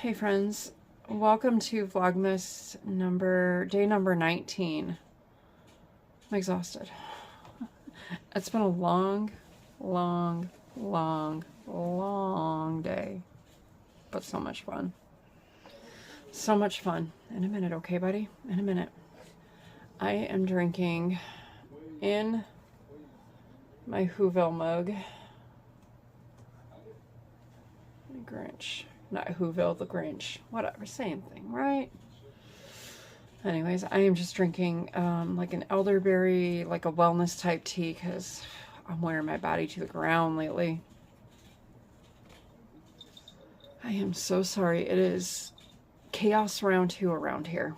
Hey friends, welcome to Vlogmas day number 19. I'm exhausted. It's been a long day, but so much fun. So much fun. In a minute, okay, buddy? In a minute. I am drinking in my Whoville mug. Grinch. Not Whoville, the Grinch. Whatever, same thing, right? Anyways, I am just drinking like an elderberry, like a wellness type tea, because I'm wearing my body to the ground lately. I am so sorry. It is chaos round 2 around here.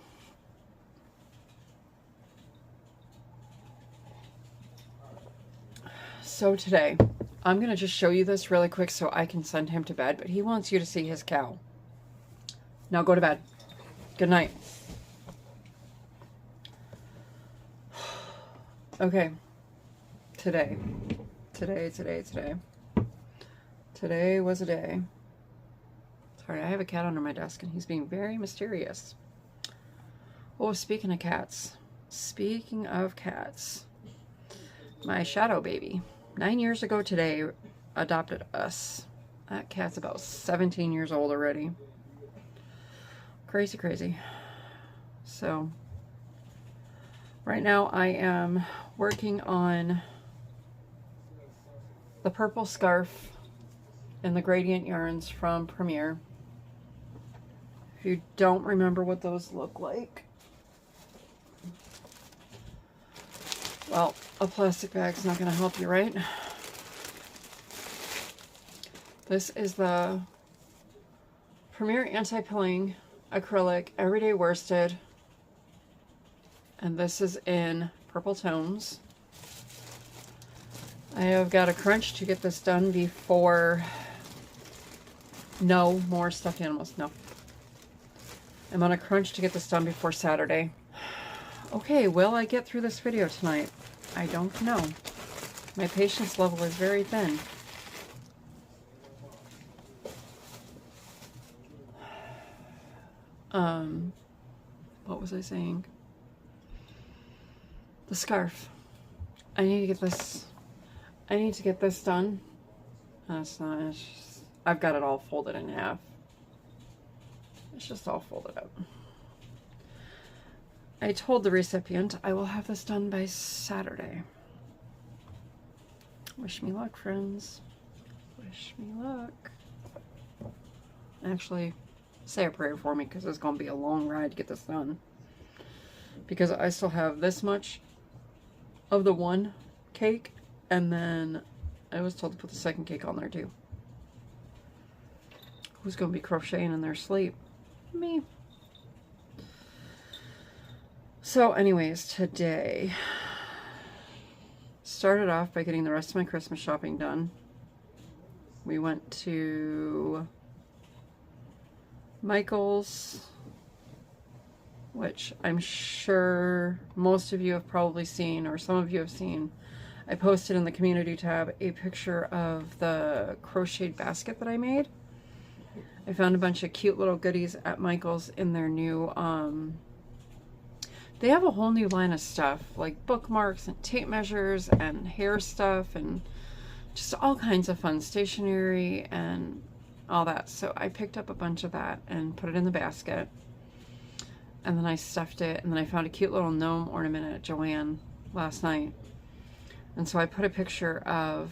So today, I'm going to just show you this really quick so I can send him to bed, but he wants you to see his cow. Now go to bed. Good night. Okay. Today was a day. Sorry, I have a cat under my desk and he's being very mysterious. Oh, speaking of cats, my shadow baby, 9 years ago today, adopted us. That cat's about 17 years old already. Crazy. So, right now I am working on the purple scarf and the gradient yarns from Premier. If you don't remember what those look like, well, a plastic bag's not going to help you, right? This is the Premier Anti-Pilling Acrylic Everyday Worsted, and this is in purple tones. I have got a crunch to get this done before... No more stuffed animals, no. I'm on a crunch to get this done before Saturday. Okay, will I get through this video tonight? I don't know. My patience level is very thin. What was I saying? The scarf. I need to get this done. That's not, it's just, I've got it all folded in half. It's just all folded up. I told the recipient I will have this done by Saturday. Wish me luck, friends. Wish me luck. Actually, say a prayer for me, because it's going to be a long ride to get this done. Because I still have this much of the one cake, and then I was told to put the second cake on there too. Who's going to be crocheting in their sleep? Me. So anyways, today started off by getting the rest of my Christmas shopping done. We went to Michael's, which I'm sure most of you have probably seen, or some of you have seen. I posted in the community tab a picture of the crocheted basket that I made. I found a bunch of cute little goodies at Michael's in their new, they have a whole new line of stuff, like bookmarks and tape measures and hair stuff and just all kinds of fun stationery and all that. So I picked up a bunch of that and put it in the basket. And then I stuffed it, and then I found a cute little gnome ornament at Joann last night. And so I put a picture of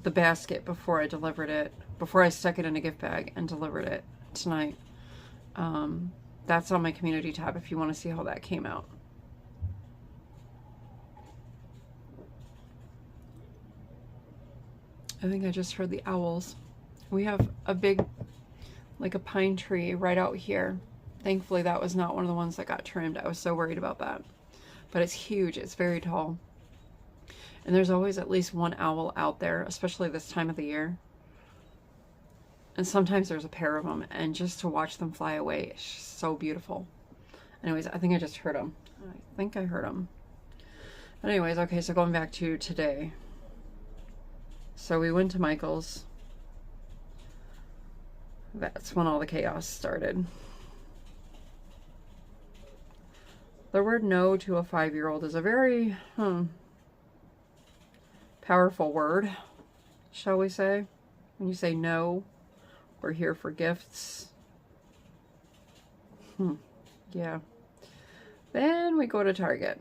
the basket before I delivered it, before I stuck it in a gift bag and delivered it tonight. That's on my community tab if you want to see how that came out. I think I just heard the owls. We have a big, like a pine tree right out here. Thankfully that was not one of the ones that got trimmed. I was so worried about that. But it's huge, it's very tall. And there's always at least one owl out there, especially this time of the year. And sometimes there's a pair of them, and just to watch them fly away, it's just so beautiful. Anyways, I think I just heard them. But anyways, okay, so going back to today. So we went to Michael's. that's when all the chaos started. The word no to a 5-year-old is a very powerful word, shall we say. When you say no, we're here for gifts. Yeah. Then we go to Target.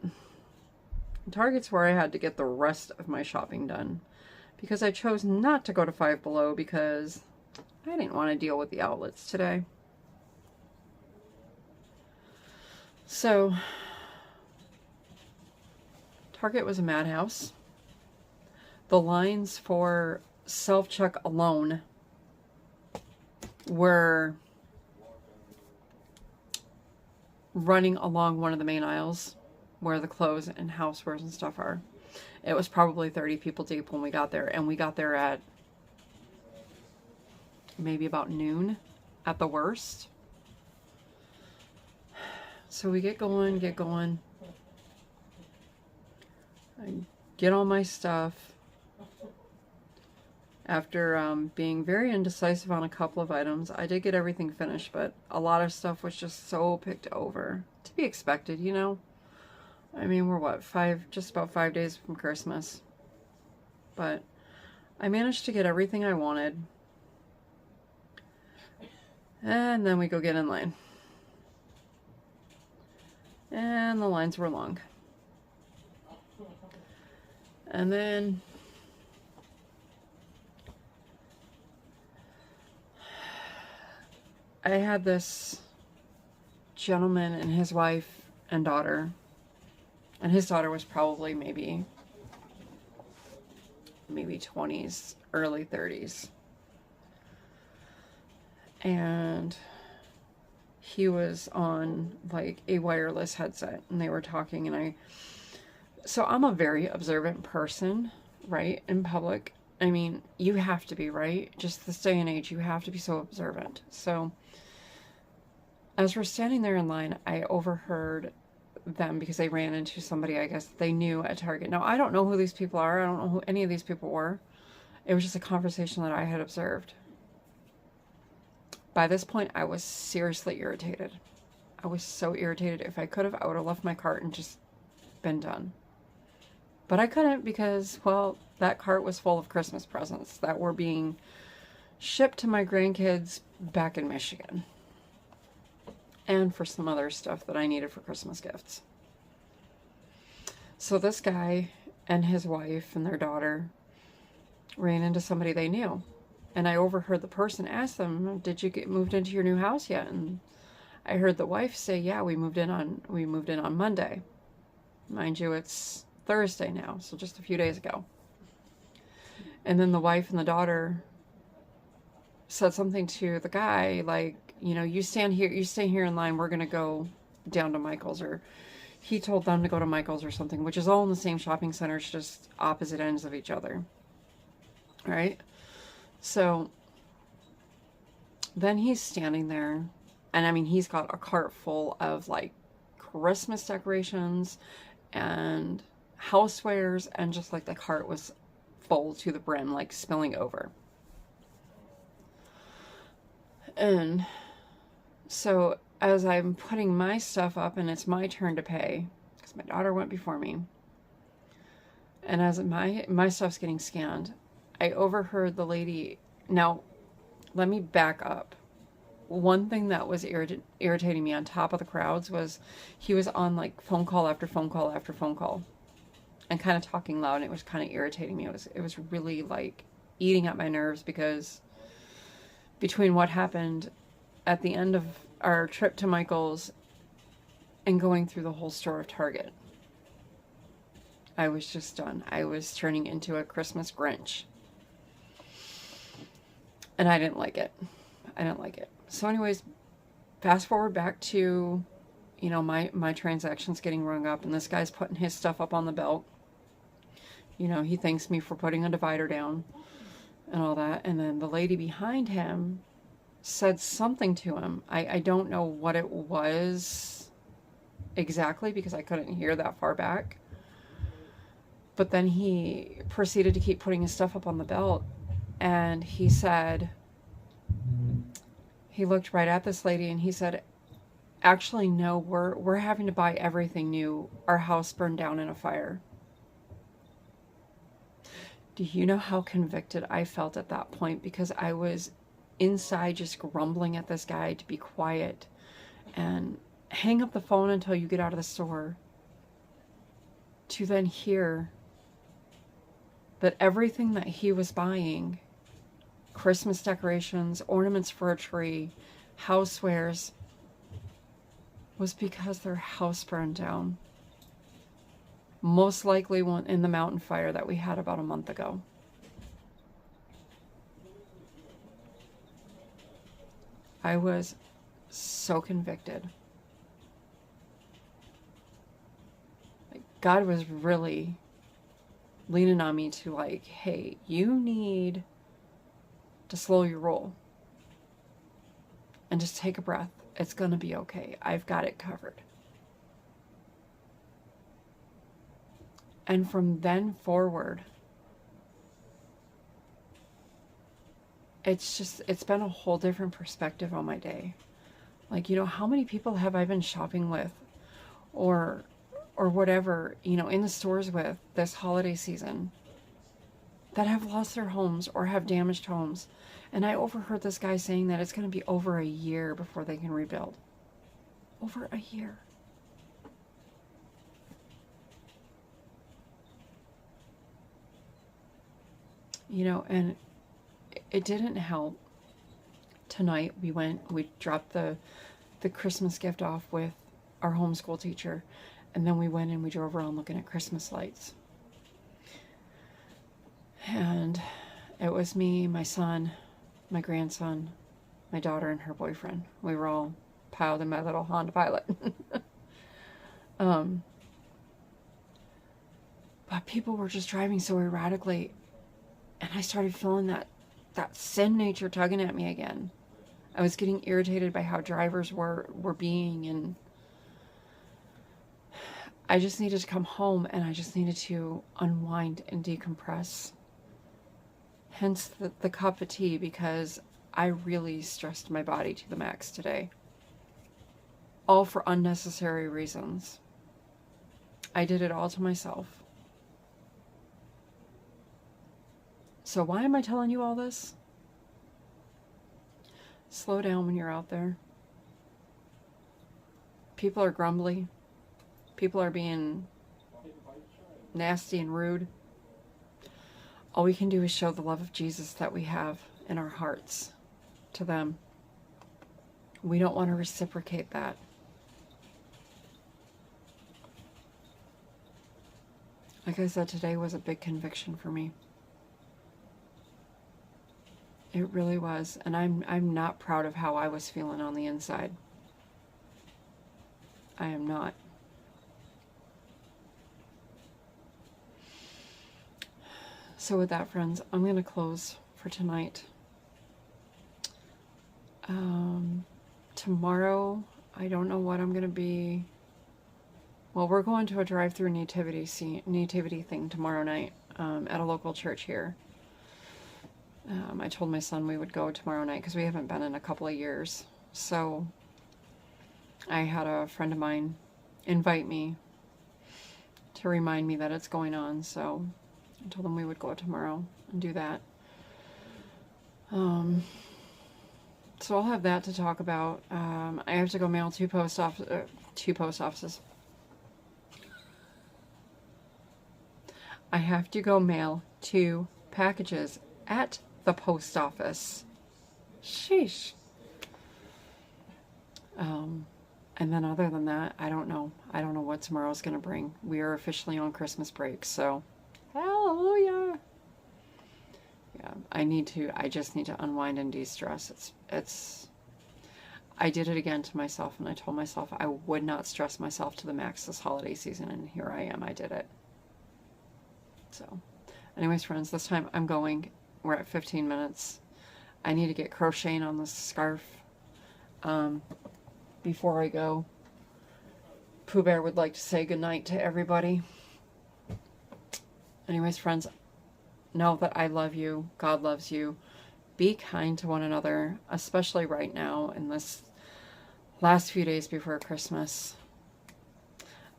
Target's where I had to get the rest of my shopping done, because I chose not to go to Five Below because I didn't want to deal with the outlets today. So Target was a madhouse. The lines for self-check alone were running along one of the main aisles where the clothes and housewares and stuff are. It was probably 30 people deep when we got there, and we got there at maybe about noon at the worst. So we get going. I get all my stuff. After being very indecisive on a couple of items, I did get everything finished, but a lot of stuff was just so picked over. To be expected, you know? I mean, we're what, just about 5 days from Christmas. But I managed to get everything I wanted. And then we go get in line. And the lines were long. And then I had this gentleman and his wife and daughter. And his daughter was probably maybe 20s, early 30s. And he was on like a wireless headset and they were talking, and so I'm a very observant person, right? In public. I mean, you have to be, right? Just this day and age, you have to be so observant. So as we're standing there in line, I overheard them because they ran into somebody, I guess, they knew at Target. Now, I don't know who these people are. I don't know who any of these people were. It was just a conversation that I had observed. By this point, I was seriously irritated. I was so irritated. If I could have, I would have left my cart and just been done. But I couldn't because, well, that cart was full of Christmas presents that were being shipped to my grandkids back in Michigan. And for some other stuff that I needed for Christmas gifts. So this guy and his wife and their daughter ran into somebody they knew. And I overheard the person ask them, "Did you get moved into your new house yet?" And I heard the wife say, "Yeah, we moved in on Monday." Mind you, it's Thursday now, so just a few days ago. And then the wife and the daughter said something to the guy like, you know, you stay here in line, we're going to go down to Michael's. Or he told them to go to Michael's or something, which is all in the same shopping center. It's just opposite ends of each other. Right? So then he's standing there, and I mean, he's got a cart full of like Christmas decorations and housewares, and just like the cart was full to the brim, like spilling over. And so as I'm putting my stuff up and it's my turn to pay, because my daughter went before me, and as my stuff's getting scanned, I overheard the lady. Now, let me back up. One thing that was irritating me on top of the crowds was he was on like phone call after phone call after phone call and kind of talking loud, and it was kind of irritating me. It was really like eating at my nerves, because between what happened at the end of our trip to Michael's and going through the whole store of Target, I was just done. I was turning into a Christmas Grinch. And I didn't like it. So anyways, fast forward back to, you know, my transactions getting rung up, and this guy's putting his stuff up on the belt. You know, he thanks me for putting a divider down and all that. And then the lady behind him said something to him. I don't know what it was exactly because I couldn't hear that far back. But then he proceeded to keep putting his stuff up on the belt, and he said, he looked right at this lady and he said, actually, no, we're having to buy everything new. Our house burned down in a fire. Do you know how convicted I felt at that point? Because I was inside just grumbling at this guy to be quiet and hang up the phone until you get out of the store, to then hear that everything that he was buying, Christmas decorations, ornaments for a tree, housewares, was because their house burned down. Most likely in the mountain fire that we had about a month ago. I was so convicted. Like, God was really leaning on me to like, hey, you need to slow your roll and just take a breath. It's gonna be okay. I've got it covered. And from then forward, it's been a whole different perspective on my day. Like, you know, how many people have I been shopping with or whatever, you know, in the stores with this holiday season that have lost their homes or have damaged homes. And I overheard this guy saying that it's going to be over a year before they can rebuild. Over a year. You know, and it didn't help. Tonight we dropped the Christmas gift off with our homeschool teacher, and then we went and we drove around looking at Christmas lights. And it was me, my son, my grandson, my daughter, and her boyfriend. We were all piled in my little Honda Pilot. But people were just driving so erratically, and I started feeling that sin nature tugging at me again. I was getting irritated by how drivers were being, and I just needed to come home and I just needed to unwind and decompress. Hence the cup of tea, because I really stressed my body to the max today. All for unnecessary reasons. I did it all to myself. So why am I telling you all this? Slow down when you're out there. People are grumbly. People are being nasty and rude. All we can do is show the love of Jesus that we have in our hearts to them. We don't want to reciprocate that. Like I said, today was a big conviction for me. It really was. And I'm not proud of how I was feeling on the inside. I am not. So with that, friends, I'm going to close for tonight. Tomorrow, I don't know what I'm going to be. Well, we're going to a drive-through nativity thing tomorrow night at a local church here. I told my son we would go tomorrow night because we haven't been in a couple of years. So I had a friend of mine invite me to remind me that it's going on. So I told him we would go tomorrow and do that. So I'll have that to talk about. I have to go mail two post offices. I have to go mail 2 packages at the post office. Sheesh. And then other than that, I don't know. I don't know what tomorrow's going to bring. We are officially on Christmas break, so hallelujah. Yeah, I just need to unwind and de-stress. I did it again to myself, and I told myself I would not stress myself to the max this holiday season, and here I am. I did it. So, anyways, friends, this time I'm going. We're at 15 minutes. I need to get crocheting on this scarf before I go. Pooh Bear would like to say goodnight to everybody. Anyways, friends, know that I love you. God loves you. Be be kind to one another, especially right now in this last few days before Christmas.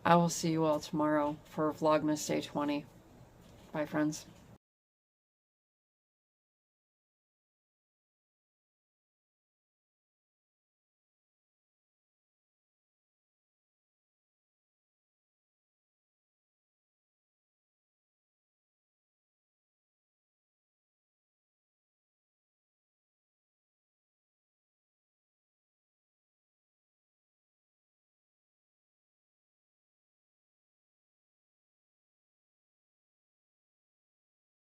I will see you all tomorrow for Vlogmas Day 20. Bye, friends.